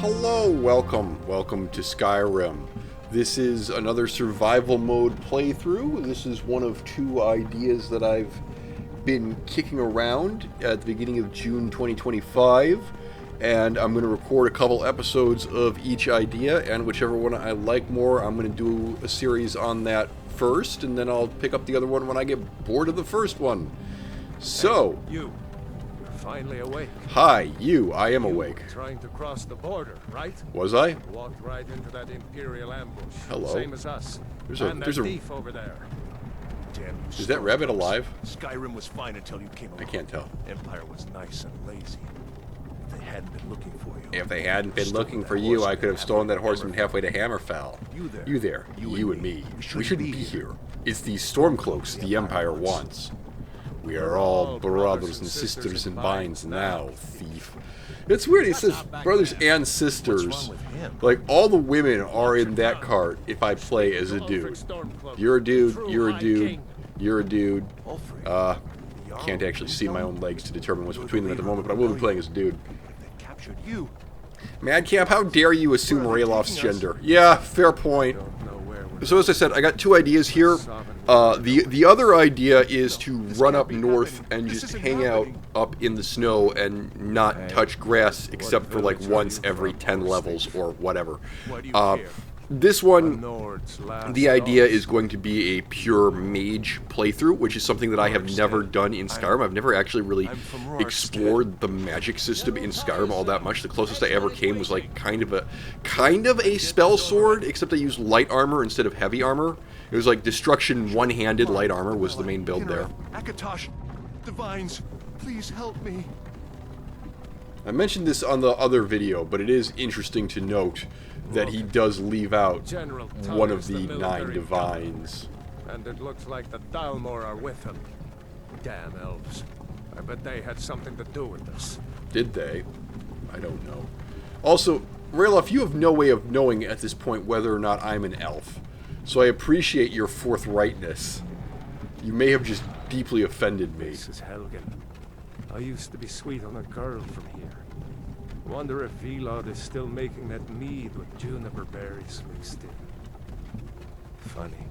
Hello, welcome to Skyrim. This is another survival mode playthrough. This is one of two ideas that I've been kicking around at the beginning of June 2025, and I'm going to record a couple episodes of each idea, and whichever one I like more, I'm going to do a series on that first, and then I'll pick up the other one when I get bored of the first one. So, hey, you're finally awake. Hi, I am awake. Trying to cross the border, right? Was I? Walked right into that Imperial ambush. Hello. Same as us. There's a a thief over there. Damn you. Is that rabbit alive? Skyrim was fine until you came along. I can't tell. Empire was nice and lazy. If they hadn't been looking for you. If they hadn't been looking for you, I could have stolen that horseman halfway to Hammerfell. You there. You and me. We shouldn't be here. It's these stormcloaks the Empire wants. We are all brothers and sisters in binds now, thief. It's weird, he says brothers and sisters. Like, all the women are in that cart if I play as a dude. You're a dude, you're a dude, you're a dude. Can't actually see my own legs to determine what's between them at the moment, but I will be playing as a dude. Captured you. Madcap, how dare you assume Raylof's gender? Yeah, fair point. So as I said, I got two ideas here. The other idea is to run up north and just hang out up in the snow and not touch grass except for like once every 10 levels or whatever. This one, the idea is going to be a pure mage playthrough, which is something that I have never done in Skyrim. I've never actually really explored the magic system in Skyrim all that much. The closest I ever came was like kind of a spell sword, except I used light armor instead of heavy armor. It was like destruction one-handed light armor was the main build there. Akatosh, Divines, please help me. I mentioned this on the other video, but it is interesting to note that he does leave out one of the 9 divines. And it looks like the Dalmor are with him. Damn elves. I bet they had something to do with this. Did they? I don't know. Also, Rayloff, you have no way of knowing at this point whether or not I'm an elf. So I appreciate your forthrightness. You may have just deeply offended me. This is Helgen. I used to be sweet on a girl from here. Wonder if Vilod is still making that mead with juniper berries mixed in. Funny,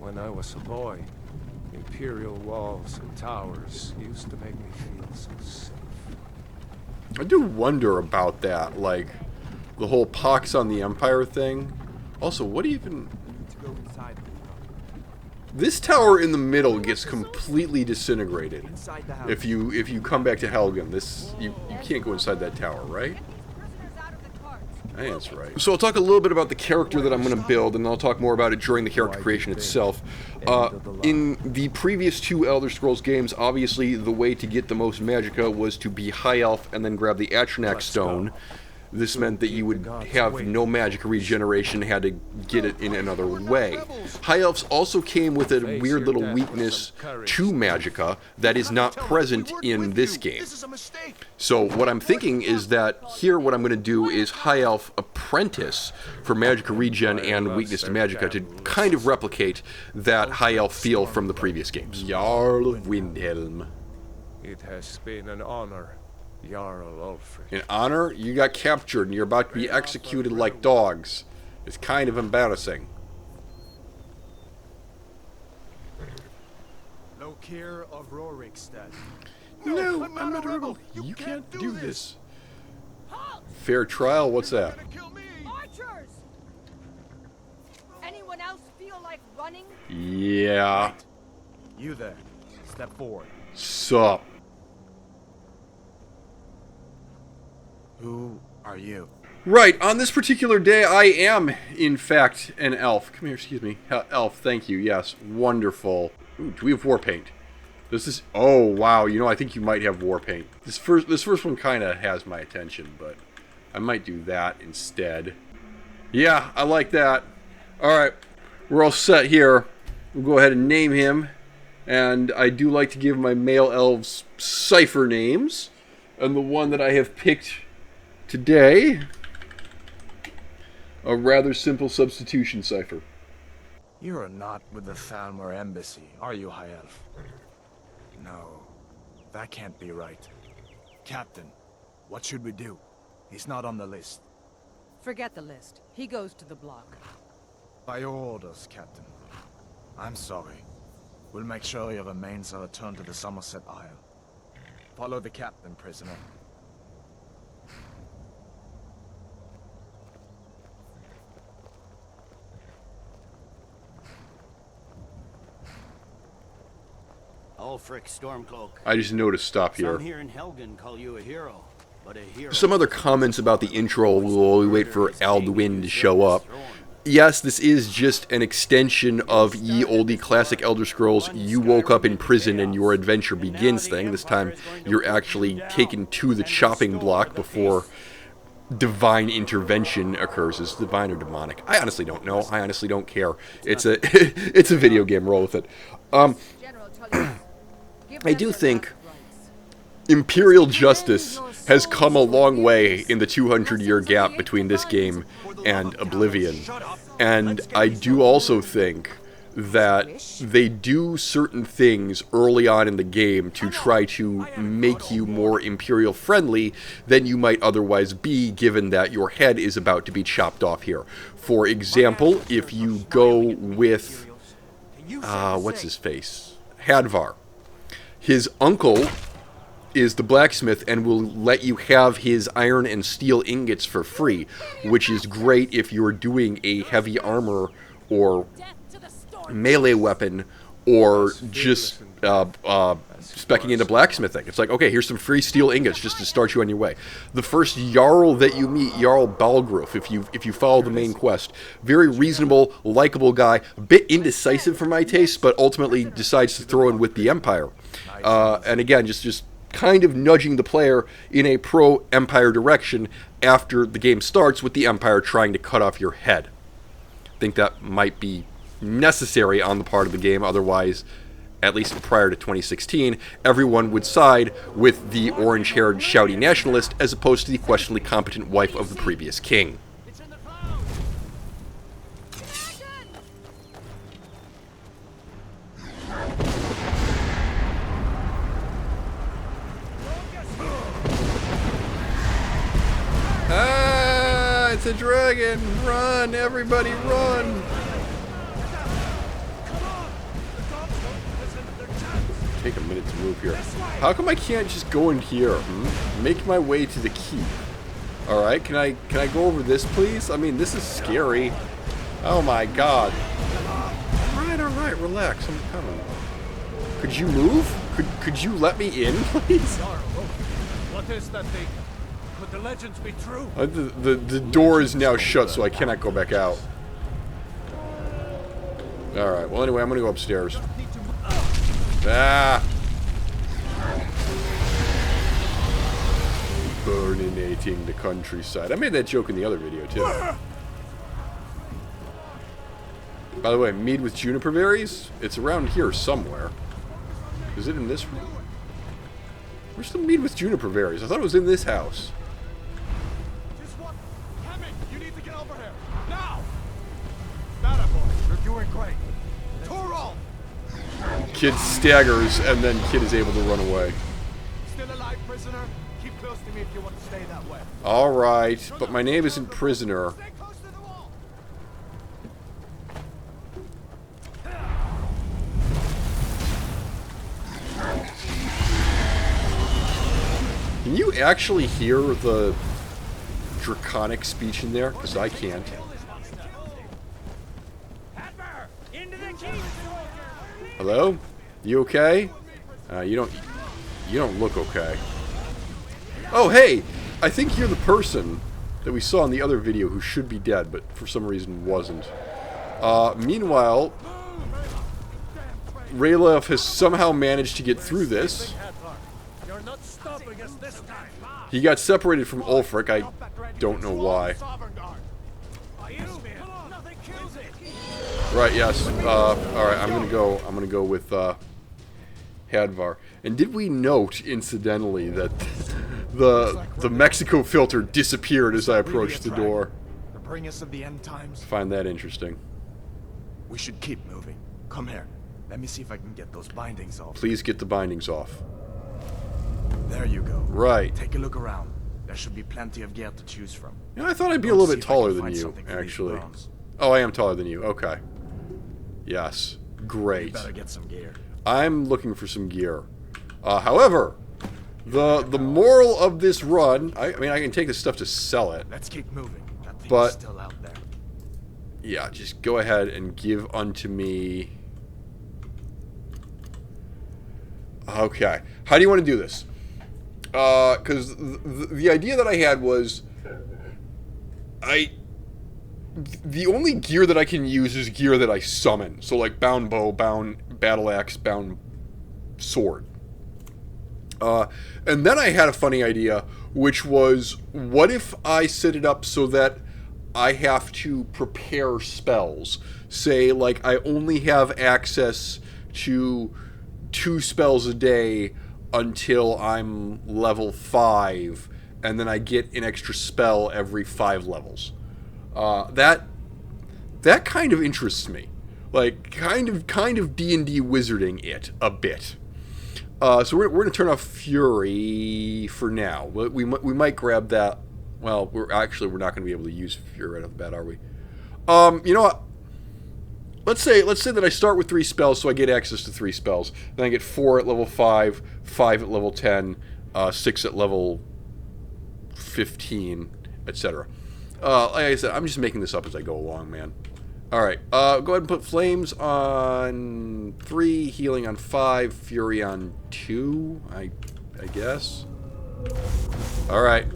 when I was a boy, imperial walls and towers used to make me feel so safe. I do wonder about that, like, the whole pox on the Empire thing. Also, what even... This tower in the middle gets completely disintegrated. If you come back to Helgen, you can't go inside that tower, right? I think that's right. So I'll talk a little bit about the character that I'm going to build, and then I'll talk more about it during the character creation itself. In the previous 2 Elder Scrolls games, obviously the way to get the most magicka was to be High Elf and then grab the Atronach Stone. This meant that you would have no magic regeneration, had to get it in another way. High Elves also came with a weird little weakness to magicka that is not present in this game. So what I'm thinking is that here what I'm going to do is High Elf Apprentice for magicka regen and weakness to magicka to kind of replicate that High Elf feel from the previous games. Jarl of Windhelm. It has been an honor. Jarl Ulfric. In honor, you got captured and you're about to be executed like dogs. It's kind of embarrassing. Lokir of Rorikstead. No, I'm not a rebel. You can't do this. Fair trial? What's that? Archers! Anyone else feel like running? Yeah. You there. Step forward. Sup? Who are you? Right, on this particular day, I am, in fact, an elf. Come here, excuse me. Elf, thank you, yes. Wonderful. Ooh, do we have war paint? This is... Oh, wow, you know, I think you might have war paint. This first one kind of has my attention, but I might do that instead. Yeah, I like that. Alright, we're all set here. We'll go ahead and name him. And I do like to give my male elves cipher names. And the one that I have picked today, a rather simple substitution cipher. You are not with the Thalmor embassy, are you, High Elf? No, that can't be right. Captain, what should we do? He's not on the list. Forget the list. He goes to the block. By your orders, Captain. I'm sorry. We'll make sure your remains are returned to the Somerset Isle. Follow the captain, prisoner. Ulfric Stormcloak. I just noticed stop here. Some here in Helgen call you a hero, but a hero. Some other comments about the intro while we wait for Alduin to show up. Yes, this is just an extension of Ye Olde Classic Elder Scrolls You Woke Up in Prison and Your Adventure Begins thing. This time you're actually taken to the chopping block before divine intervention occurs. Is divine or demonic? I honestly don't know. I honestly don't care. It's a it's a video game. Roll with it. I do think Imperial Justice has come a long way in the 200-year gap between this game and Oblivion. And I do also think that they do certain things early on in the game to try to make you more Imperial friendly than you might otherwise be, given that your head is about to be chopped off here. For example, if you go with, what's his face? Hadvar. His uncle is the blacksmith and will let you have his iron and steel ingots for free, which is great if you're doing a heavy armor or melee weapon or just speccing into blacksmithing. It's like, okay, here's some free steel ingots just to start you on your way. The first Jarl that you meet, Jarl Balgruf, if you follow the main quest, very reasonable, likable guy, a bit indecisive for my taste, but ultimately decides to throw in with the Empire. And again, just kind of nudging the player in a pro-Empire direction after the game starts with the Empire trying to cut off your head. I think that might be necessary on the part of the game, otherwise, at least prior to 2016, everyone would side with the orange-haired shouty nationalist as opposed to the questionably competent wife of the previous king. Ah, it's a dragon! Run, everybody, run! Take a minute to move here. How come I can't just go in here? Make my way to the keep. Alright, can I go over this, please? I mean, this is scary. Oh my god. Alright, relax, I'm coming. Could you move? Could you let me in, please? What is that thing? Could the legends be true? The door is now shut, so I cannot go back out. Alright, well anyway, I'm gonna go upstairs. Ah! Burninating the countryside. I made that joke in the other video, too. By the way, mead with juniper berries? It's around here somewhere. Is it in this room? Where's the mead with juniper berries? I thought it was in this house. You need to get over here. Now! That boy, you're doing great. Torol! Kid staggers, and then Kid is able to run away. Still alive, prisoner? Keep close to me if you want to stay that way. Alright, but my name isn't Prisoner. Stay close to the wall. Can you actually hear the draconic speech in there? Because I can't. Hello? You okay? You don't look okay. Oh, hey! I think you're the person that we saw in the other video who should be dead, but for some reason wasn't. Meanwhile, Ralof has somehow managed to get through this. You're not stopping us this time. He got separated from Ulfric. I don't know why. Right, yes. Alright, I'm gonna go with Hadvar. And did we note, incidentally, that the Mexico filter disappeared as I approached the door? The bringers of the end times. Find that interesting. We should keep moving. Come here. Let me see if I can get those bindings off. Please get the bindings off. There you go. Right. Take a look around. There should be plenty of gear to choose from. You know, I thought I'd be a Go little see bit if I can taller than find you, something for these actually. bronze. Oh, I am taller than you. Okay. Yes. You Great. better get some gear. I'm looking for some gear. However, the moral of this run, I mean, I can take this stuff to sell it. Let's keep moving. That thing's But- still out there. Yeah, just go ahead and give unto me... Okay. How do you want to do this? Because the idea that I had was... The only gear that I can use is gear that I summon. So like bound bow, bound battle axe, bound sword. And then I had a funny idea, which was, what if I set it up so that I have to prepare spells? Say, like, I only have access to 2 spells a day until I'm level 5, and then I get an extra spell every 5 levels. That kind of interests me. Like, kind of D&D wizarding it a bit. So we're going to turn off Fury for now. We might grab that. Well, we're not going to be able to use Fury right off the bat, are we? You know what? Let's say that I start with 3 spells, so I get access to 3 spells. Then I get 4 at level 5, 5 at level 10, 6 at level 15, etc. Like I said, I'm just making this up as I go along, man. Alright, go ahead and put Flames on 3, Healing on 5, Fury on 2, I guess. Alright.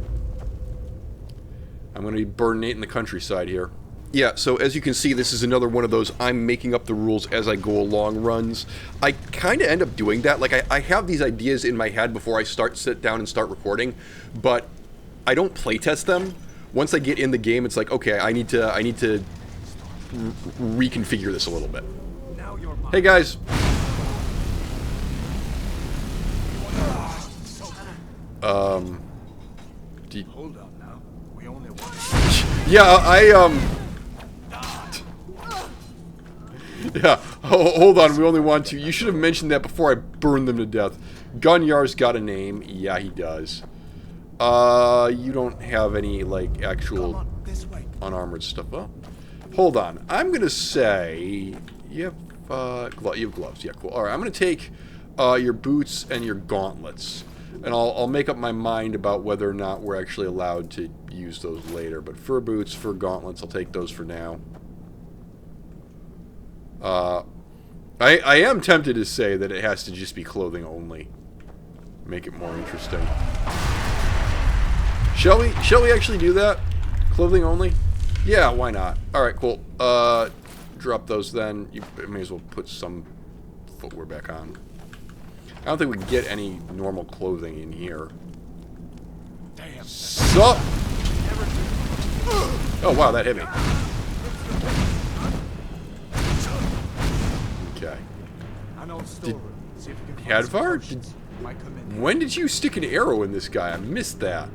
I'm going to be burning the countryside here. Yeah, so as you can see, this is another one of those I'm making up the rules as I go along runs. I kind of end up doing that. Like, I have these ideas in my head before I sit down and start recording, but I don't playtest them. Once I get in the game, it's like, okay, I need to reconfigure this a little bit. Hey guys. Hold up now. We only want... Yeah, yeah, hold on, we only want to. You should have mentioned that before I burned them to death. Gunyar's got a name. Yeah, he does. You don't have any, like, actual unarmored stuff. Well, hold on. I'm gonna say you have gloves. Yeah, cool. All right, I'm gonna take your boots and your gauntlets, and I'll make up my mind about whether or not we're actually allowed to use those later. But fur boots, fur gauntlets, I'll take those for now. I am tempted to say that it has to just be clothing only. Make it more interesting. Shall we actually do that? Clothing only? Yeah, why not? Alright, cool. Drop those then. You may as well put some footwear back on. I don't think we can get any normal clothing in here. Damn. Sup? Oh, wow, that hit me. Okay. Hadvar? When did you stick an arrow in this guy? I missed that.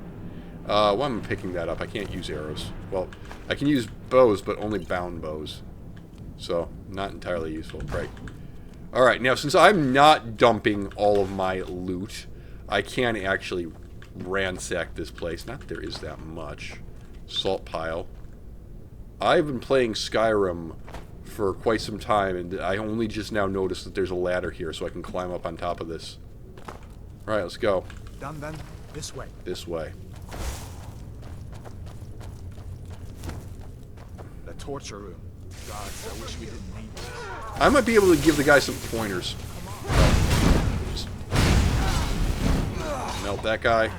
Why am I picking that up? I can't use arrows. Well, I can use bows, but only bound bows. So, not entirely useful. Right. Alright, now since I'm not dumping all of my loot, I can actually ransack this place. Not that there is that much. Salt pile. I've been playing Skyrim for quite some time, and I only just now noticed that there's a ladder here, so I can climb up on top of this. Alright, let's go. Done then? This way. This way. The torture room. Gods, I wish we didn't need this. I might be able to give the guy some pointers. Just melt that guy.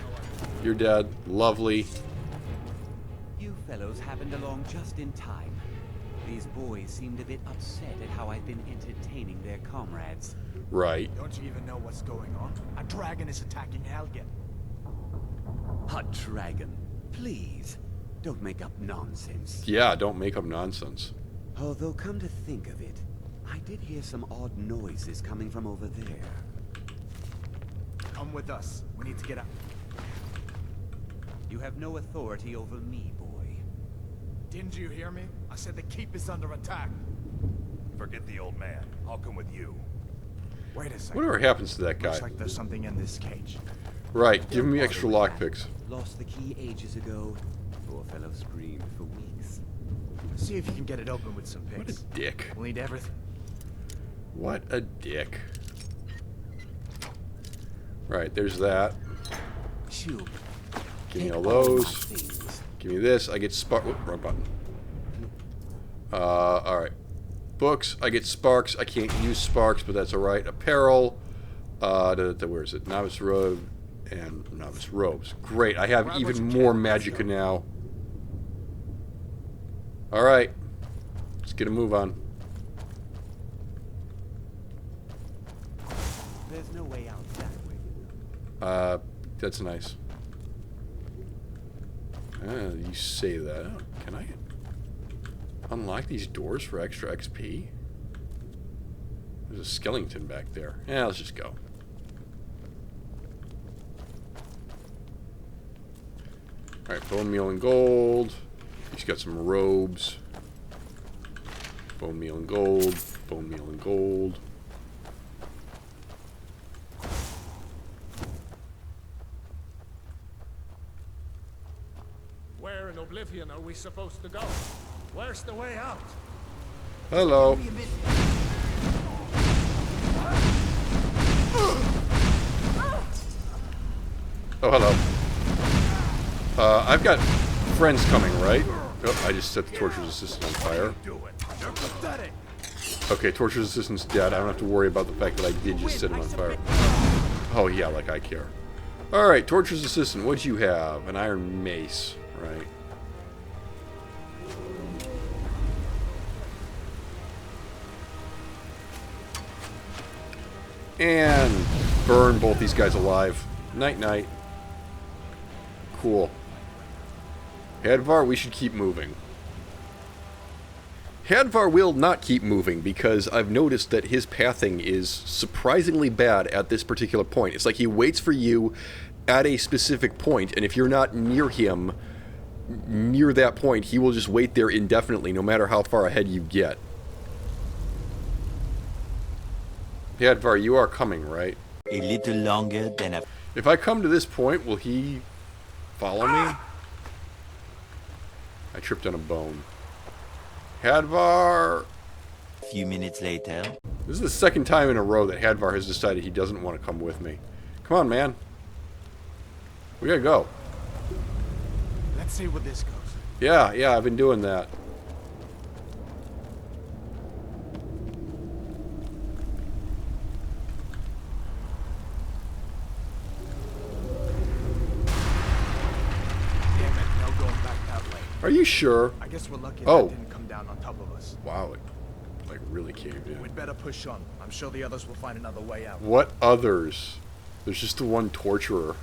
You're dead. Lovely. You fellows happened along just in time. These boys seemed a bit upset at how I've been entertaining their comrades. Right. Don't you even know what's going on? A dragon is attacking Helgen. A dragon. Please, don't make up nonsense. Yeah, don't make up nonsense. Although, come to think of it, I did hear some odd noises coming from over there. Come with us. We need to get out. You have no authority over me, boy. Didn't you hear me? I said the keep is under attack. Forget the old man. I'll come with you. Wait a second. Whatever happens to that guy? Looks like there's something in this cage. Right, give me extra lockpicks. Lost the key ages ago. Poor fellow screamed for weeks. See if you can get it open with some What a picks. dick. We'll need everything. What a dick. Right, there's that. Shoo. Give me Take all my those. things. Give me this. I get spark. Whoop, wrong button. Alright. Books. I get sparks. I can't use sparks, but that's alright. Apparel. Where is it? Novice robe and novice robes. Great. I have even more magicka now. Alright. Let's get a move on. There's no way out that way. That's nice. You say that. Can I unlock these doors for extra XP? There's a skeleton back there. Yeah, let's just go. Alright, bone meal and gold. He's got some robes. Bone meal and gold. Bone meal and gold. Where in Oblivion are we supposed to go? Where's the way out? Hello. Oh, hello. I've got friends coming, right? Oh, I just set the torture's assistant on fire. Okay, torture's assistant's dead. I don't have to worry about the fact that I did just set him on fire. Oh, yeah, like I care. Alright, torture's assistant, what'd you have? An iron mace, right? And burn both these guys alive. Night-night. Cool. Hadvar, we should keep moving. Hadvar will not keep moving because I've noticed that his pathing is surprisingly bad at this particular point. It's like he waits for you at a specific point, and if you're not near him, near that point, he will just wait there indefinitely, no matter how far ahead you get. Hadvar, you are coming, right? A little longer than a If I come to this point, will he follow me? I tripped on a bone. Hadvar! few minutes later. This is the second time in a row that Hadvar has decided he doesn't want to come with me. Come on, man. We gotta go. Let's see where this goes. Yeah, I've been doing that. Damn it, no going back that way. Are you sure? I guess we're lucky Oh. that didn't come down on top of us. Wow, it like really caved in. We'd better push on. I'm sure the others will find another way out. What others? There's just the one torturer.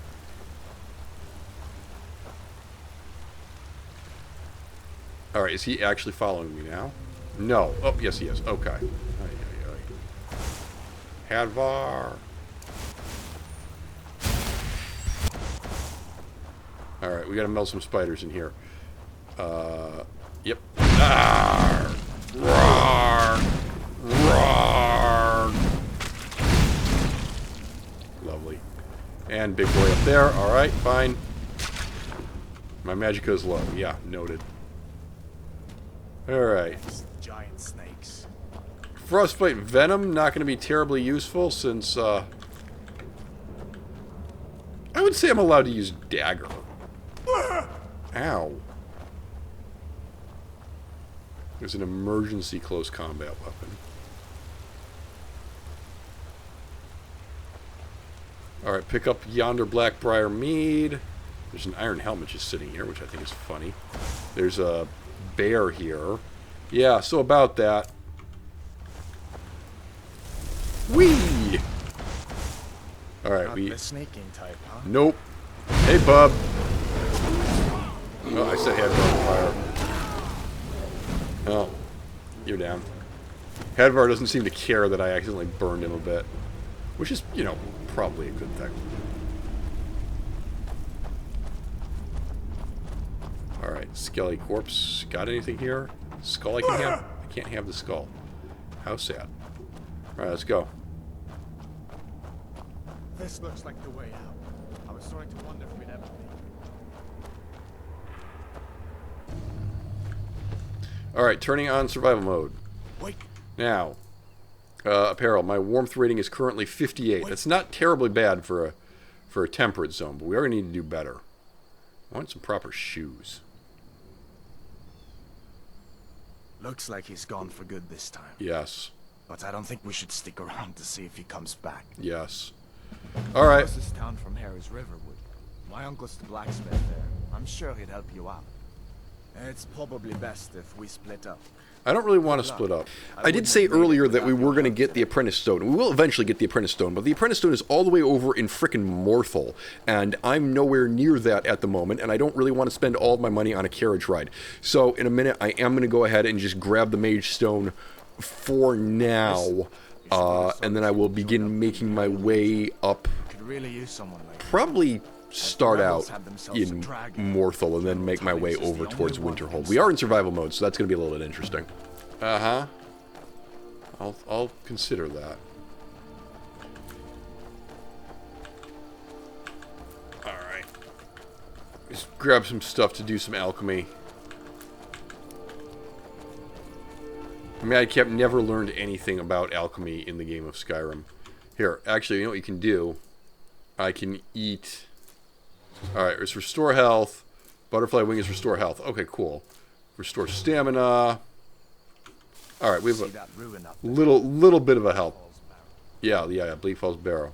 Alright, is he actually following me now? No. Oh, yes he is. Okay. Hadvar. Alright, we gotta melt some spiders in here. Yep. Arr! Roar! Roar! Lovely. And big boy up there. Alright, fine. My magicka is low. Yeah, noted. Alright. Giant snakes. Frostbite Venom, not going to be terribly useful since, I would say I'm allowed to use Dagger. Ow. There's an emergency close combat weapon. Alright, pick up yonder Blackbriar Mead. There's an iron helmet just sitting here, which I think is funny. There's a bear here. Yeah, so about that. Whee! Alright, Not we... the snaking type, huh? Nope. Hey, bub. Oh, I said Hadvar on fire. Oh, you're down. Hadvar doesn't seem to care that I accidentally burned him a bit. Which is, you know, probably a good thing. Alright, Skelly Corpse. Got anything here? Skull I can have? I can't have the skull. How sad. Alright, let's go. This looks like the way out. I was starting to wonder if we'd ever be. Alright, turning on survival mode. Wait. Now, apparel. My warmth rating is currently 58. That's not terribly bad for a temperate zone, but we are going to need to do better. I want some proper shoes. Looks like he's gone for good this time. Yes. But I don't think we should stick around to see if he comes back. Yes. Alright. Closest town from here is Riverwood. My uncle's the blacksmith there. I'm sure he'd help you out. It's probably best if we split up. I don't really want to split up. I did say earlier that we were going to get the Apprentice Stone. We will eventually get the Apprentice Stone, but the Apprentice Stone is all the way over in frickin' Morthal, and I'm nowhere near that at the moment, and I don't really want to spend all of my money on a carriage ride. So, in a minute, I am going to go ahead and just grab the Mage Stone for now, and then I will begin making my way up. Could really use someone like Probably start out in Morthal and then make my way over towards Winterhold. We are in survival mode, so that's going to be a little bit interesting. Uh-huh. I'll consider that. Alright. Just grab some stuff to do some alchemy. I mean, I never learned anything about alchemy in the game of Skyrim. Here, actually, you know what you can do? I can eat... Alright, it's restore health. Butterfly wing is restore health. Okay, cool. Restore stamina. Alright, we have a little bit of a help. Yeah, Bleak Falls Barrow.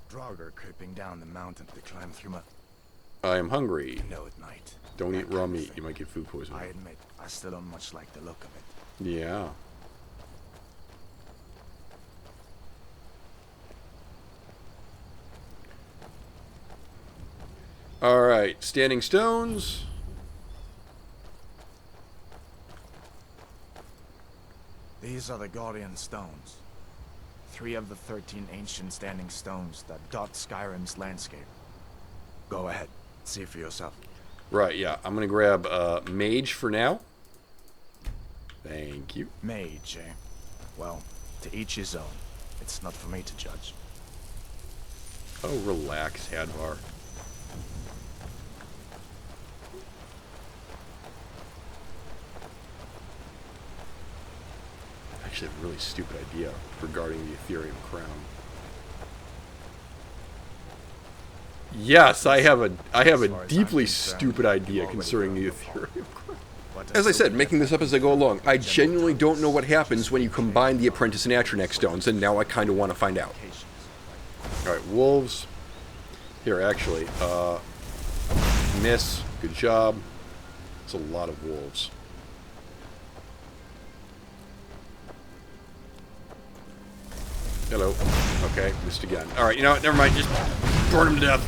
Draugr creeping down the mountain to climb through my... I am hungry. No, at night. Don't eat raw meat. You might get food poisoning. I admit, I still don't much like the look of it. Yeah. Alright, standing stones. These are the Guardian Stones. 3 of the 13 ancient standing stones that dot Skyrim's landscape. Go ahead, see for yourself. Right, yeah. I'm gonna grab Mage for now. Thank you. Mage, eh? Well, to each his own. It's not for me to judge. Oh, relax, Hadvar. Actually, I have a really stupid idea regarding the Ethereum crown. Yes, I have a deeply stupid idea concerning the Ethereum crown. As I said, making this up as I go along, I genuinely don't know what happens when you combine the Apprentice and Atronach stones, and now I kind of want to find out. Alright, wolves. Here, actually, miss. Good job. It's a lot of wolves. Hello. Okay, missed again. Alright, you know what? Never mind. Just burn him to death.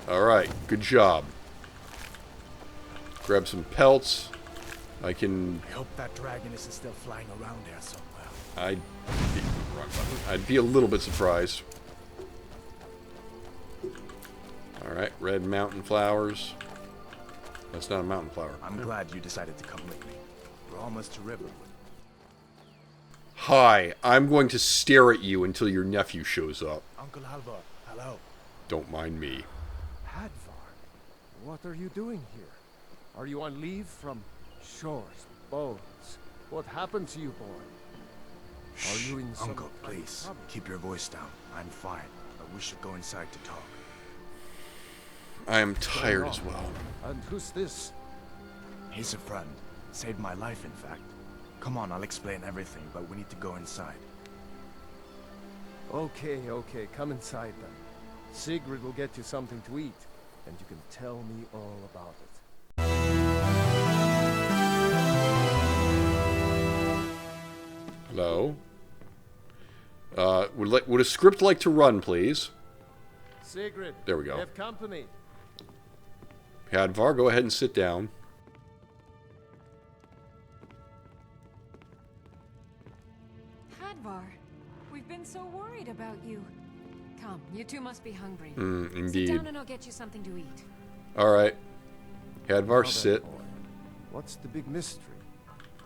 Alright, good job. Grab some pelts. I hope that dragon isn't still flying around there somewhere. I'd be a little bit surprised. Alright, red mountain flowers. That's not a mountain flower. I'm glad you decided to come with me. We're almost to Riverwood. Hi, I'm going to stare at you until your nephew shows up. Uncle Halvor, hello. Don't mind me. Hadvar, what are you doing here? Are you on leave from shores, bones? What happened to you, boy? Are you in some Uncle, please, keep your voice down. I'm fine, but we should go inside to talk. I am tired as well. And who's this? He's a friend. Saved my life, in fact. Come on, I'll explain everything, but we need to go inside. Okay, come inside then. Sigrid will get you something to eat, and you can tell me all about it. Hello? Would a script like to run, please? Sigrid, there we go. We have company. Hadvar, go ahead and sit down. Hadvar, we've been so worried about you. Come, you two must be hungry. Indeed. Sit down and I'll get you something to eat. Alright. Hadvar, Now then, sit. boy, what's the big mystery?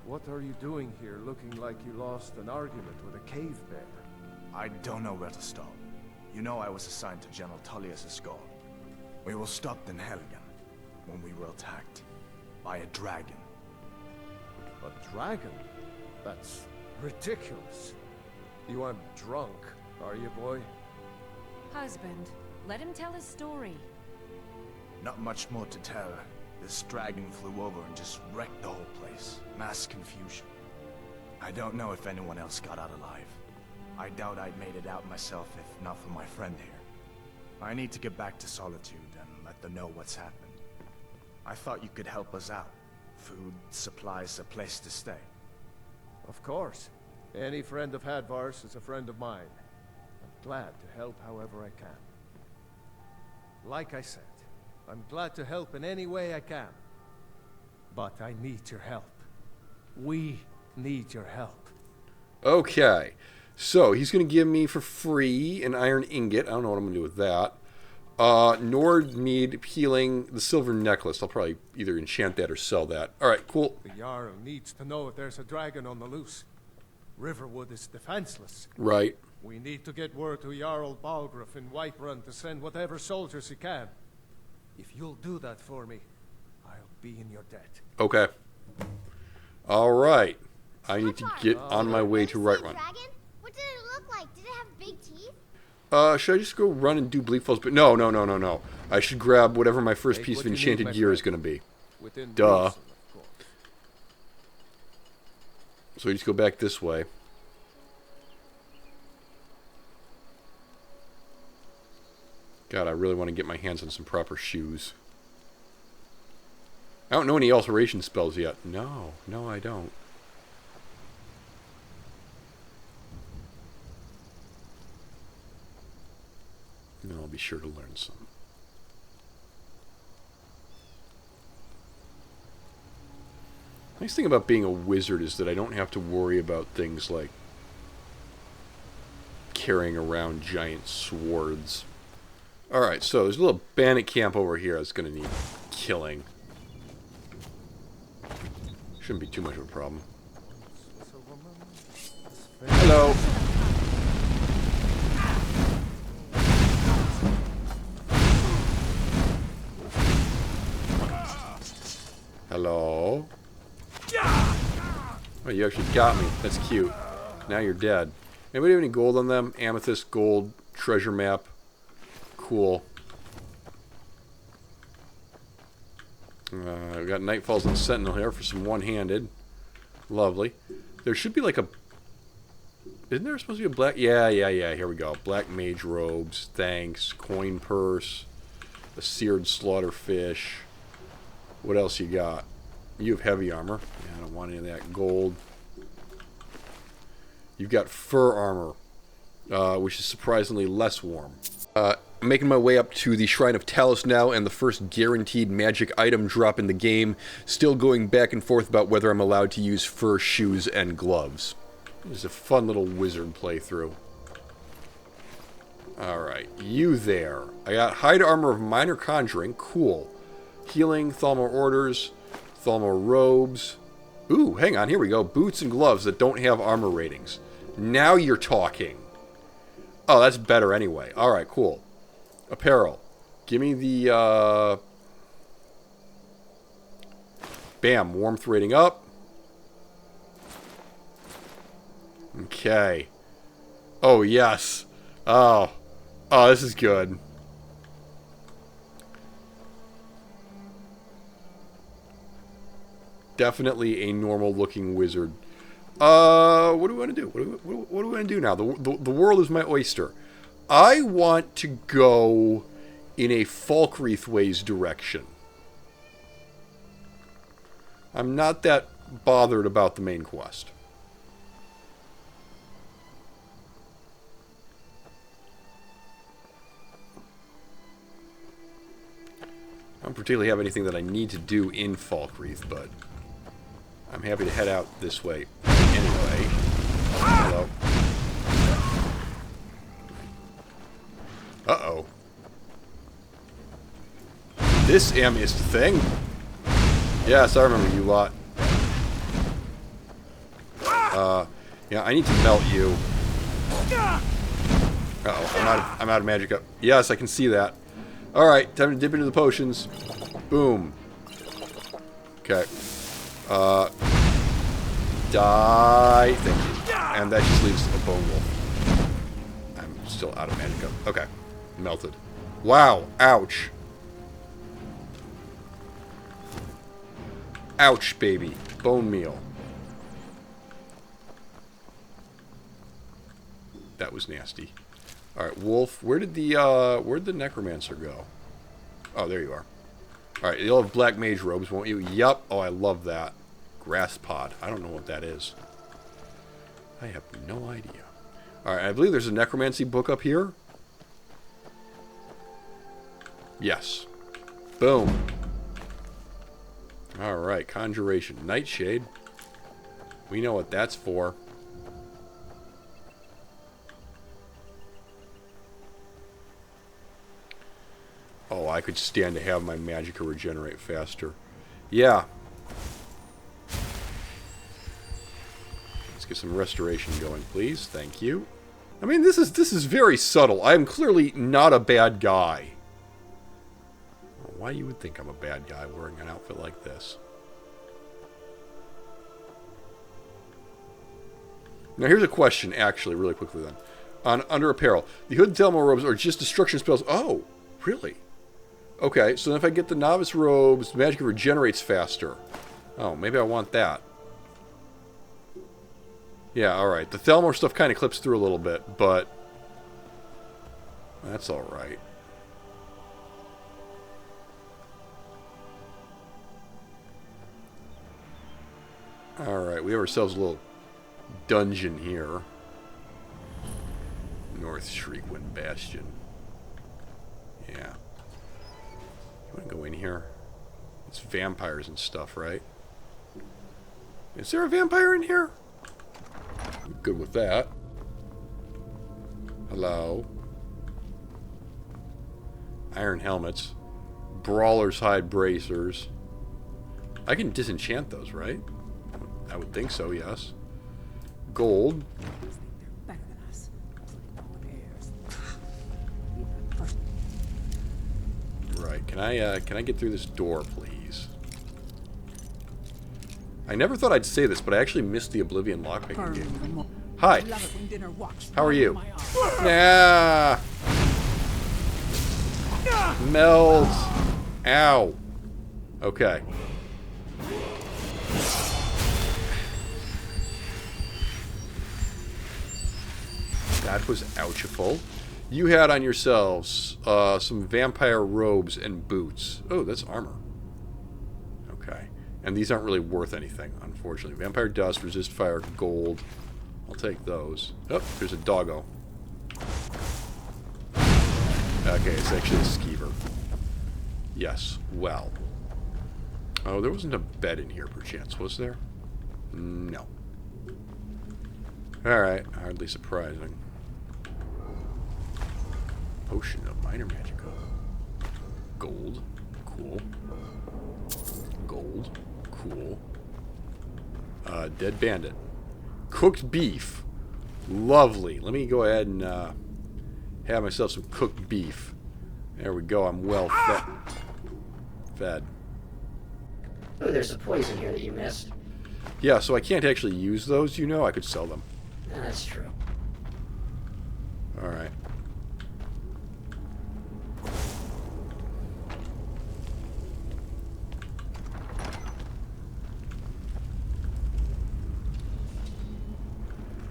What are you doing here looking like you lost an argument with a cave bear? I don't know where to start. You know I was assigned to General Tullius' guard. We were stopped in Helgen when we were attacked by a dragon. A dragon? That's ridiculous. You aren't drunk, are you, boy? Husband, let him tell his story. Not much more to tell. This dragon flew over and just wrecked the whole place. Mass confusion. I don't know if anyone else got out alive. I doubt I'd made it out myself if not for my friend here. I need to get back to Solitude and let them know what's happened. I thought you could help us out. Food, supplies, a place to stay. Of course. Any friend of Hadvar's is a friend of mine. I'm glad to help however I can. Like I said, I'm glad to help in any way I can. But I need your help. We need your help. Okay. So, he's going to give me for free an iron ingot. I don't know what I'm going to do with that. Nord need healing the silver necklace. I'll probably either enchant that or sell that. Alright, cool. The Jarl needs to know if there's a dragon on the loose. Riverwood is defenseless. Right. We need to get word to Jarl Balgruuf in Whiterun to send whatever soldiers he can. If you'll do that for me, I'll be in your debt. Okay. Alright. I need to get on my way to Whiterun. Dragon? What did it look like? Did it have big teeth? Should I just go run and do Bleak Falls? But no. I should grab whatever my first Take piece what of you need, enchanted my gear is friend. going to be. Within Duh. reason, of course. So we just go back this way. God, I really want to get my hands on some proper shoes. I don't know any alteration spells yet. No, I don't. And I'll be sure to learn some. Nice thing about being a wizard is that I don't have to worry about things like carrying around giant swords. Alright, so there's a little bandit camp over here that's going to need killing. Shouldn't be too much of a problem. Hello! Hello? Oh, you actually got me. That's cute. Now you're dead. Anybody have any gold on them? Amethyst, gold, treasure map. Cool. We've got Nightfalls and Sentinel here for some one-handed. Lovely. There should be like a... Isn't there supposed to be a black... Yeah. Here we go. Black mage robes. Thanks. Coin purse. A seared slaughterfish. What else you got? You have heavy armor. Yeah, I don't want any of that gold. You've got fur armor, which is surprisingly less warm. I'm making my way up to the Shrine of Talos now, and the first guaranteed magic item drop in the game. Still going back and forth about whether I'm allowed to use fur shoes and gloves. It's a fun little wizard playthrough. Alright, you there. I got hide armor of minor conjuring. Cool. Healing, Thalmor orders, Thalmor robes. Ooh, hang on, here we go. Boots and gloves that don't have armor ratings. Now you're talking. Oh, that's better anyway. Alright, cool. Apparel. Give me the, Bam, warmth rating up. Okay. Oh, yes. Oh, this is good. Definitely a normal-looking wizard. What do we want to do? What do we want to do now? The world is my oyster. I want to go in a Falkreath ways direction. I'm not that bothered about the main quest. I don't particularly have anything that I need to do in Falkreath, but I'm happy to head out this way anyway. Hello. Uh-oh. This is the thing. Yes, I remember you lot. Yeah, I need to melt you. Uh-oh, I'm out of magic up. Yes, I can see that. Alright, time to dip into the potions. Boom. Okay. Die. Thank you. And that just leaves a bone wolf. I'm still out of magic up. Okay. Melted. Wow. Ouch. Ouch, baby. Bone meal. That was nasty. Alright, wolf. Where'd the necromancer go? Oh, there you are. Alright, you'll have black mage robes, won't you? Yup. Oh, I love that. Grass pod. I don't know what that is. I have no idea. Alright, I believe there's a necromancy book up here. Yes. Boom. Alright, conjuration. Nightshade. We know what that's for. Oh, I could stand to have my magicka regenerate faster. Yeah. Let's get some restoration going, please. Thank you. I mean, this is very subtle. I am clearly not a bad guy. Why you would think I'm a bad guy wearing an outfit like this? Now here's a question, actually, really quickly then. Under apparel, the hood and thermal robes are just destruction spells. Oh, really? Okay, so if I get the novice robes, magic regenerates faster. Oh, maybe I want that. Yeah, alright. The Thalmor stuff kind of clips through a little bit, but that's alright. Alright, we have ourselves a little dungeon here. North Shriekwind Bastion. Yeah. You want to go in here? It's vampires and stuff, right? Is there a vampire in here? I'm good with that. Hello. Iron helmets. Brawler's hide bracers. I can disenchant those, right? I would think so, yes. Gold. Right. Can I get through this door, please? I never thought I'd say this, but I actually missed the Oblivion lockpicking game. Hi. How are you? Yeah. Meld. Ow. Okay. That was ouchiful. You had on yourselves some vampire robes and boots. Oh, that's armor. Okay. And these aren't really worth anything, unfortunately. Vampire dust, resist fire, gold. I'll take those. Oh, there's a doggo. Okay, it's actually a skeever. Yes, well. Oh, there wasn't a bed in here, perchance, was there? No. Alright, hardly surprising. Potion of minor magicka. Gold. Cool. Gold. Cool. Dead bandit. Cooked beef. Lovely. Let me go ahead and have myself some cooked beef. There we go. I'm well fed. Oh, there's some poison here that you missed. Yeah, so I can't actually use those, you know? I could sell them. That's true. Alright.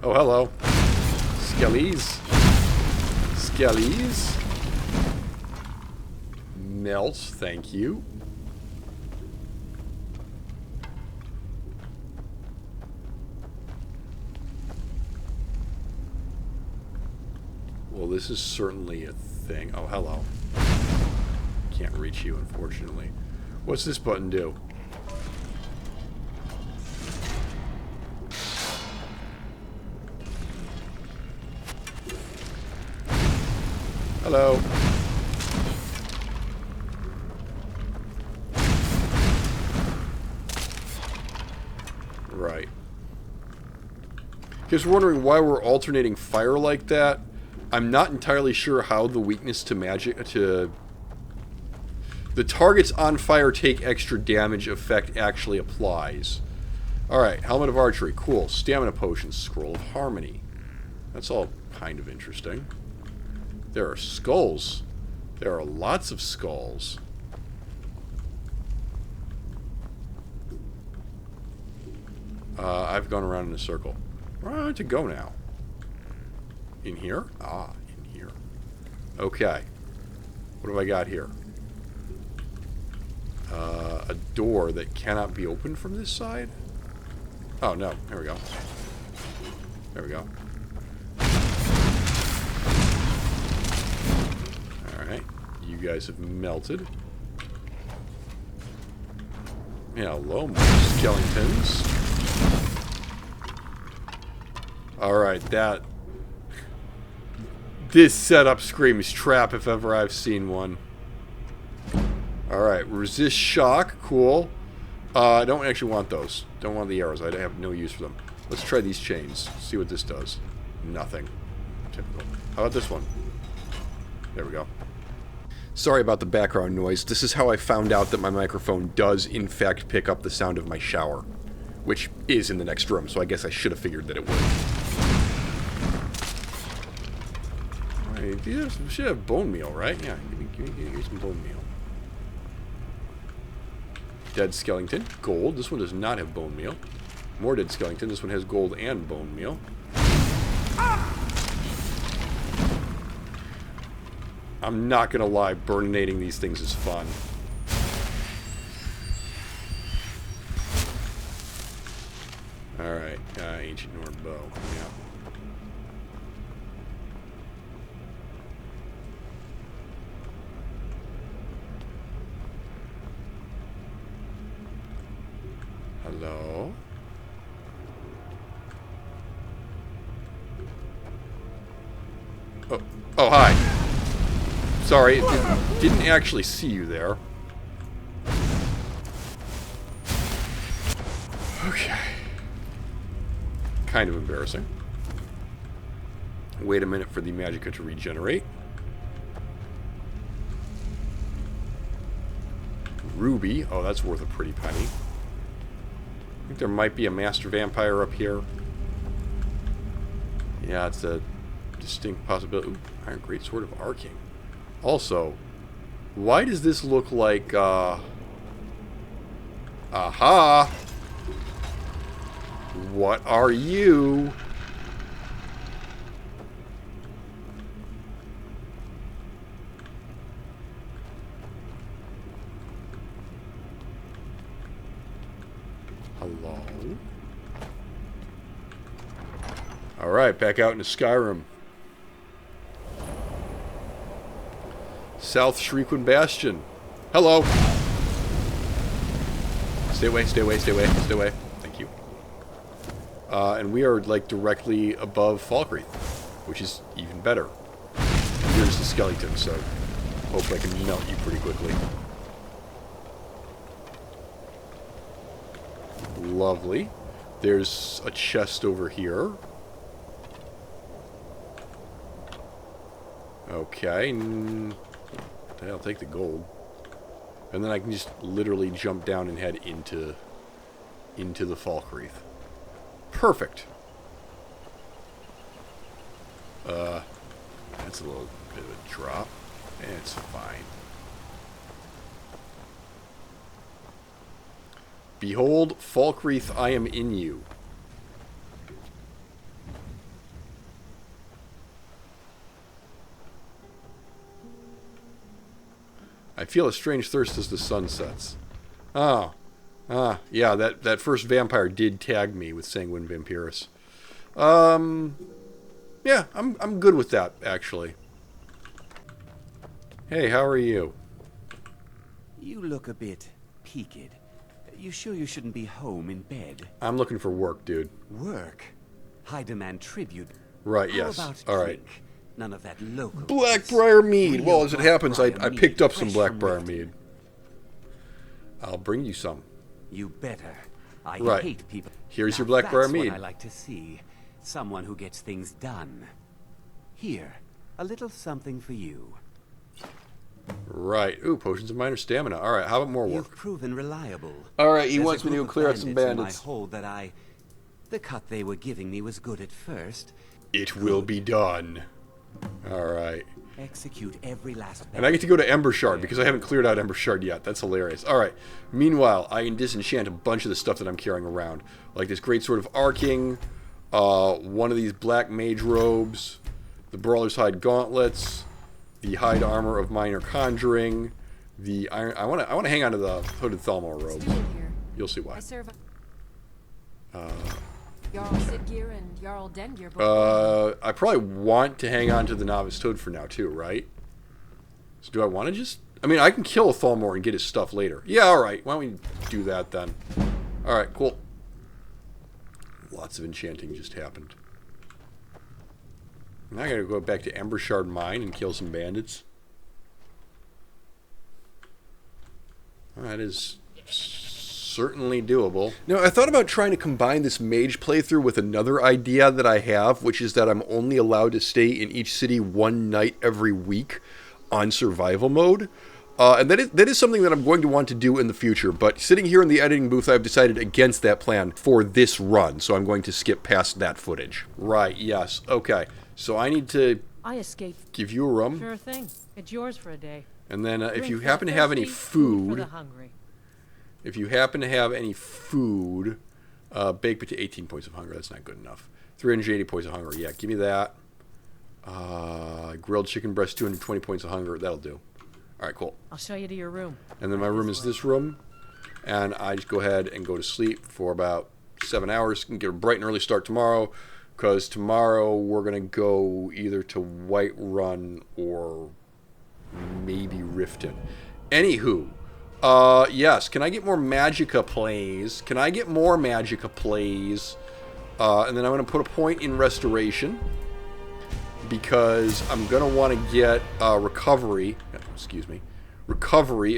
Oh, hello. Skellies. Skellies. Melts, thank you. Well, this is certainly a thing. Oh, hello. Can't reach you, unfortunately. What's this button do? Hello. Right. Because we're wondering why we're alternating fire like that. I'm not entirely sure how the weakness to magic... The targets on fire take extra damage effect actually applies. Alright, Helmet of Archery. Cool. Stamina Potions. Scroll of Harmony. That's all kind of interesting. There are skulls. There are lots of skulls. I've gone around in a circle. Where do I want to go now? In here? Ah, in here. Okay. What have I got here? A door that cannot be opened from this side? Oh, no. Here we go. There we go. Alright. You guys have melted. Yeah, hello, more skeletons. Alright, that... This setup screams trap if ever I've seen one. Alright, resist shock. Cool. I don't actually want those. Don't want the arrows. I have no use for them. Let's try these chains. See what this does. Nothing. Typical. How about this one? There we go. Sorry about the background noise. This is how I found out that my microphone does, in fact, pick up the sound of my shower. Which is in the next room, so I guess I should have figured that it would. Alright, we should have bone meal, right? Yeah, give me some bone meal. Dead skeleton. Gold. This one does not have bone meal. More dead skeleton. This one has gold and bone meal. I'm not gonna lie, burninating these things is fun. Alright, ancient Nord bow. Yeah. Hello? Oh, hi. Sorry, it didn't actually see you there. Okay. Kind of embarrassing. Wait a minute for the magicka to regenerate. Ruby. Oh, that's worth a pretty penny. I think there might be a master vampire up here. Yeah, it's a distinct possibility. Ooh, Iron Great Sword of Arcing. Also, why does this look like, aha! What are you? Hello? Alright, back out into Skyrim. South Shriekwin Bastion. Hello! Stay away, stay away, stay away, stay away. Thank you. And we are, like, directly above Falkreath, which is even better. Here's the skeleton, so hope I can melt you pretty quickly. Lovely. There's a chest over here. Okay. I'll take the gold. And then I can just literally jump down and head into the Falkreath. Perfect. That's a little bit of a drop. It's fine. Behold, Falkreath, I am in you. I feel a strange thirst as the sun sets. Yeah, that first vampire did tag me with Sanguine Vampirus. Yeah, I'm good with that, actually. Hey, how are you? You look a bit peaked. You sure you shouldn't be home in bed? I'm looking for work, dude. Work? I demand tribute. Right, How yes. about all right. drink? None of that local. Blackbriar mead. Well, as it happens, I Blackbriar picked mead, up some fresh from Blackbriar Riften. mead. I'll bring you some. You better. I Right. hate people. Here's your Now, Blackbriar that's mead. what I like to see. Someone who gets things done. Here, a little something for you. Right. Ooh, potions of minor stamina. All right, how about more work? You've proven reliable. All right, he There's wants a me to group go of clear out some bandits in bandits. my hold that the cut they were giving me was good at first. It will be done. All right. Execute every last And I get to go to Ember Shard because I haven't cleared out Ember Shard yet. That's hilarious. All right. Meanwhile, I can disenchant a bunch of the stuff that I'm carrying around. Like this great sword of arcing, one of these black mage robes, the Brawler's Hide gauntlets, the hide armor of minor conjuring, the iron... I want to hang on to the hooded Thalmor robes. You'll see why. I serve Jarl Siggeir and Jarl Dengeir both. I probably want to hang on to the Novice Toad for now, too, right? So do I want to just... I mean, I can kill a Thalmor and get his stuff later. Yeah, alright. Why don't we do that, then? Alright, cool. Lots of enchanting just happened. Now I gotta go back to Ember Shard Mine and kill some bandits. That is certainly doable. Now, I thought about trying to combine this mage playthrough with another idea that I have, which is that I'm only allowed to stay in each city one night every week on survival mode. And that is something that I'm going to want to do in the future, but sitting here in the editing booth, I've decided against that plan for this run, so I'm going to skip past that footage. Right, yes, okay. So I need to give you a room. Sure thing. It's yours for a day. And then if Drink you for happen the to have any thirsty, food for the food, hungry. if you happen to have any food, baked potato, 18 points of hunger, that's not good enough. 380 points of hunger, yeah, give me that. Grilled chicken breast, 220 points of hunger, that'll do. Alright, cool. I'll show you to your room. And then my room is this room. And I just go ahead and go to sleep for about 7 hours. And get a bright and early start tomorrow. Because tomorrow we're going to go either to Whiterun or maybe Riften. Anywho. Yes. Can I get more Magicka plays? Can I get more Magicka plays? And then I'm going to put a point in Restoration. Because I'm going to want to get recovery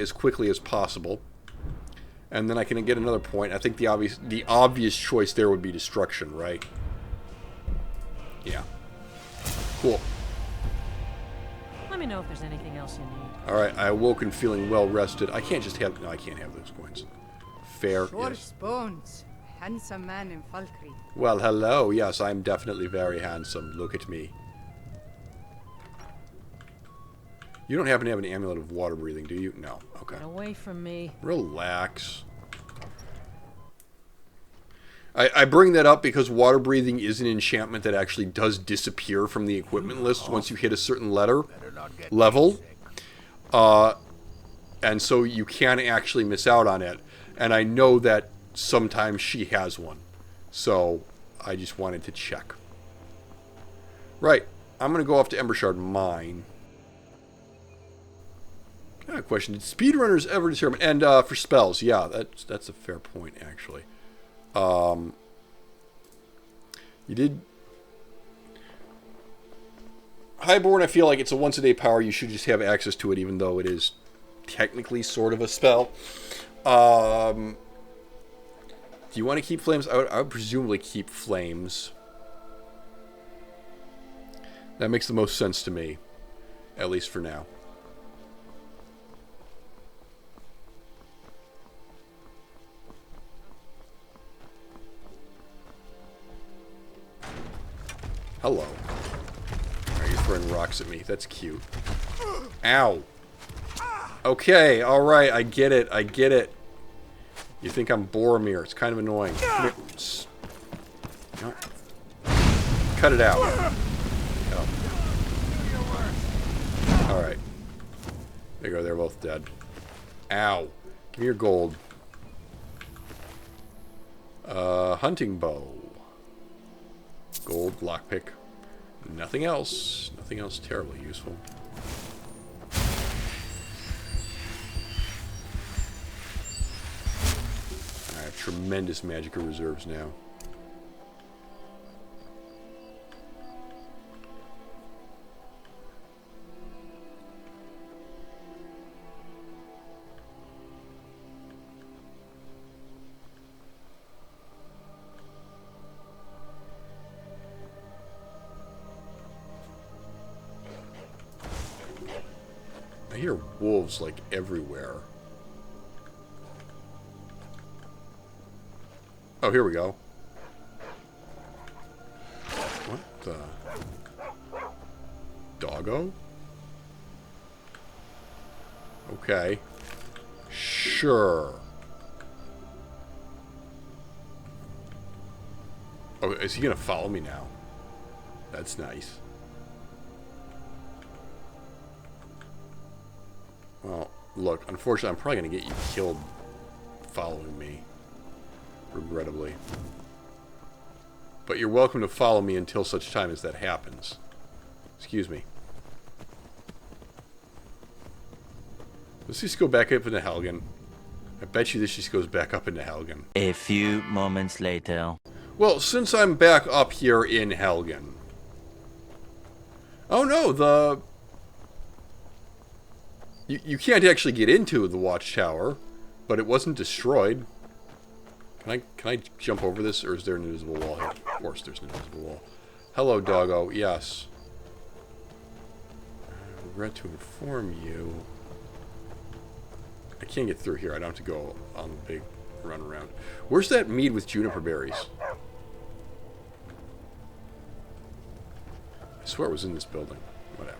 as quickly as possible. And then I can get another point. I think the obvious choice there would be Destruction, right? Yeah. Cool. Let me know if there's anything else you need. Alright, I awoke and feeling well rested. I can't just have... No, I can't have those coins. Fair, yes. Bones. Handsome man in Falkreath. Well, hello. Yes, I'm definitely very handsome. Look at me. You don't happen to have an amulet of water breathing, do you? No. Okay. Get away from me. Relax. I bring that up because water breathing is an enchantment that actually does disappear from the equipment list once you hit a certain level. And so you can actually miss out on it. And I know that sometimes she has one. So I just wanted to check. Right. I'm going to go off to Ember Shard Mine. I have a question. Did speedrunners ever determine... And for spells, yeah, that's a fair point, actually. You did... Highborn, I feel like it's a once-a-day power. You should just have access to it, even though it is technically sort of a spell. Do you want to keep flames? I would presumably keep flames. That makes the most sense to me. At least for now. Hello. Are you throwing rocks at me? That's cute. Ow. Okay, alright, I get it, I get it. You think I'm Boromir. It's kind of annoying. Come here. No. Cut it out. Oh. Alright. There you go, they're both dead. Ow. Give me your gold. Hunting bow. Gold, lockpick. Nothing else. Nothing else terribly useful. I have tremendous Magicka reserves now. hear wolves, like, everywhere. Oh, here we go. What the... Doggo? Okay. Sure. Oh, is he gonna follow me now? That's nice. Well, look, unfortunately, I'm probably gonna get you killed following me. Regrettably. But you're welcome to follow me until such time as that happens. Excuse me. Let's just go back up into Helgen. I bet you this just goes back up into Helgen. A few moments later. Well, since I'm back up here in Helgen... Oh no, the... You can't actually get into the watchtower, but it wasn't destroyed. Can I jump over this, or is there an invisible wall here? Of course there's an invisible wall. Hello, doggo. Yes. I regret to inform you... I can't get through here. I don't have to go on the big run around. Where's that mead with juniper berries? I swear it was in this building. Whatever.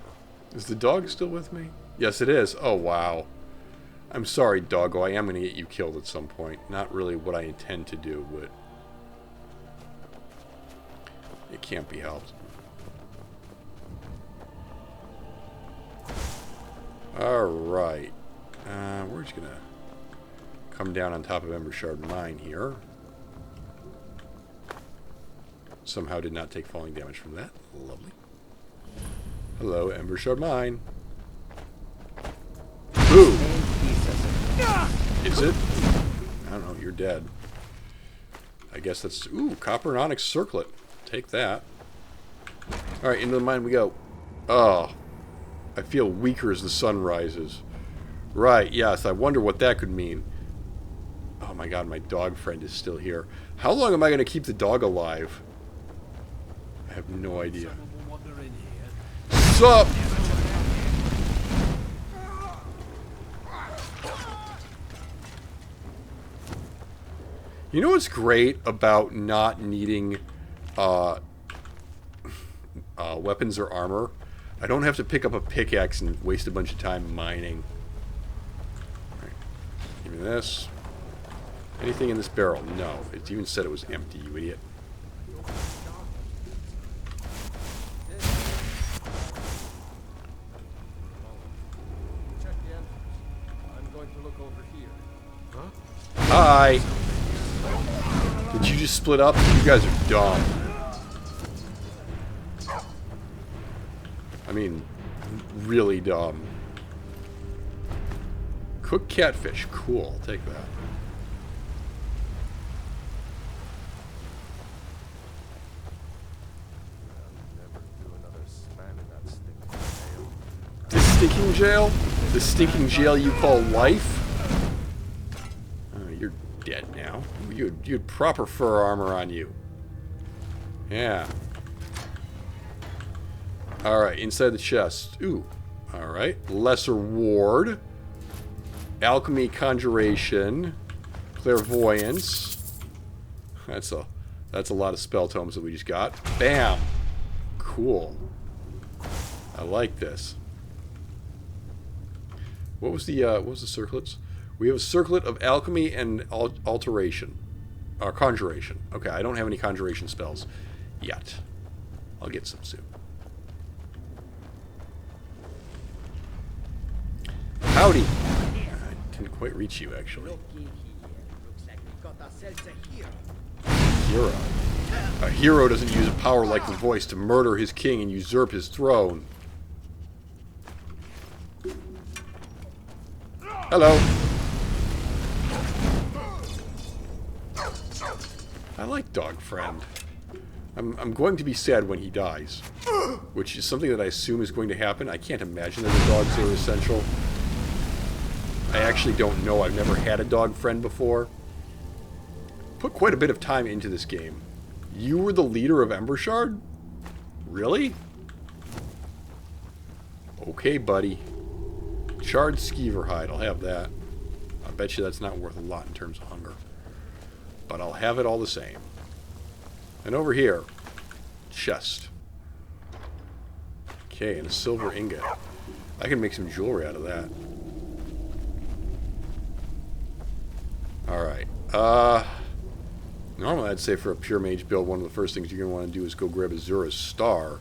Is the dog still with me? Yes, it is. Oh, wow. I'm sorry, doggo. I am going to get you killed at some point. Not really what I intend to do, but... it can't be helped. Alright. We're just going to come down on top of Embershard Mine here. Somehow did not take falling damage from that. Lovely. Hello, Embershard Mine. Boom! Is it? I don't know, you're dead. I guess that's... Ooh, copper and onyx circlet. Take that. Alright, into the mine we go. Oh. I feel weaker as the sun rises. Right, yes, I wonder what that could mean. Oh my god, my dog friend is still here. How long am I going to keep the dog alive? I have no idea. Sup? You know what's great about not needing weapons or armor? I don't have to pick up a pickaxe and waste a bunch of time mining. Right. Give me this. Anything in this barrel? No. It even said it was empty, you idiot. I'm going to look over here. Huh? Hi! Did you just split up? You guys are dumb. I mean, really dumb. Cooked catfish. Cool. I'll take that. The stinking jail? The stinking jail you call life? You're dead now. You had proper fur armor on you. Yeah. Alright, inside the chest. Ooh. Alright. Lesser ward. Alchemy, conjuration. Clairvoyance. That's a lot of spell tomes that we just got. Bam! Cool. I like this. What was the circlets? We have a circlet of alchemy and alteration. Or conjuration. Okay, I don't have any conjuration spells yet. I'll get some soon. Howdy! I didn't quite reach you, actually. Hero. A hero doesn't use a power like the voice to murder his king and usurp his throne. Hello. I like Dog Friend. I'm going to be sad when he dies, which is something that I assume is going to happen. I can't imagine that the dogs are essential. I actually don't know. I've never had a dog friend before. Put quite a bit of time into this game. You were the leader of Embershard? Really? Okay, buddy. Charred skeever hide. I'll have that. I bet you that's not worth a lot in terms of hunger. But I'll have it all the same. And over here, chest. Okay, and a silver ingot. I can make some jewelry out of that. Alright. Normally I'd say for a pure mage build, one of the first things you're going to want to do is go grab Azura's Star.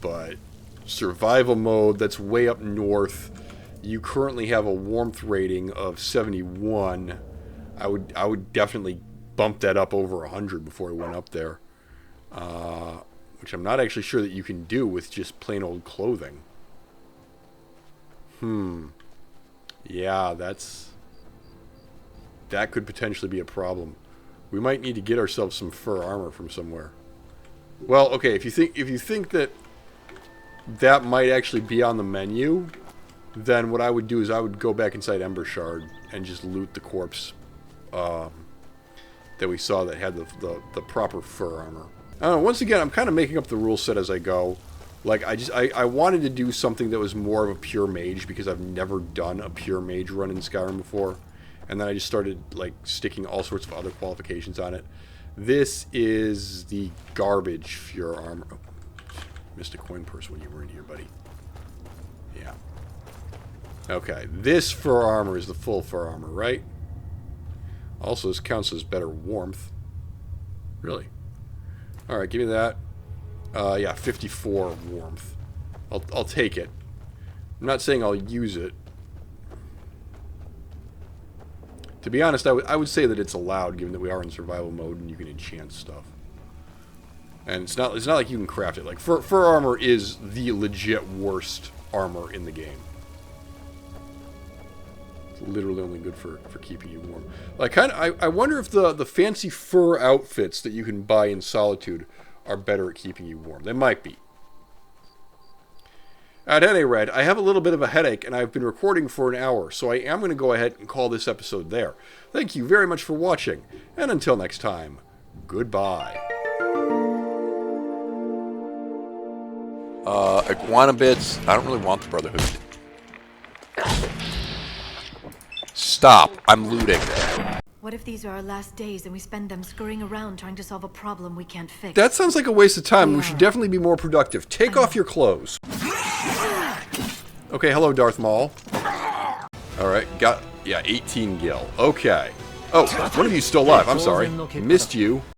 But survival mode, that's way up north. You currently have a warmth rating of 71. I would definitely bump that up over 100 before I went up there. Which I'm not actually sure that you can do with just plain old clothing. Yeah, that could potentially be a problem. We might need to get ourselves some fur armor from somewhere. Well, okay, if you think that might actually be on the menu, then what I would do is I would go back inside Ember Shard and just loot the corpse that we saw that had the proper fur armor. I don't know, once again, I'm kind of making up the rule set as I go. Like, I wanted to do something that was more of a pure mage because I've never done a pure mage run in Skyrim before. And then I just started, like, sticking all sorts of other qualifications on it. This is the garbage fur armor. Oh, missed a coin purse when you were in here, buddy. Yeah. Okay, this fur armor is the full fur armor, right? Also, this counts as better warmth. Really? Alright, give me that. Yeah, 54 warmth. I'll take it. I'm not saying I'll use it. To be honest, I would say that it's allowed, given that we are in survival mode and you can enchant stuff. And it's not like you can craft it. Like, fur armor is the legit worst armor in the game. It's literally only good for keeping you warm. Like, I wonder if the fancy fur outfits that you can buy in Solitude are better at keeping you warm. They might be. At any rate, I have a little bit of a headache, and I've been recording for an hour, so I am going to go ahead and call this episode there. Thank you very much for watching, and until next time, goodbye. Iguana bits. I don't really want the Brotherhood. Stop. I'm looting. What if these are our last days and we spend them scurrying around trying to solve a problem we can't fix? That sounds like a waste of time. We should definitely be more productive. Take off your clothes. Okay, hello, Darth Maul. Alright, got, yeah, 18 gil. Okay. Oh, one of you's still alive. I'm sorry. Missed you.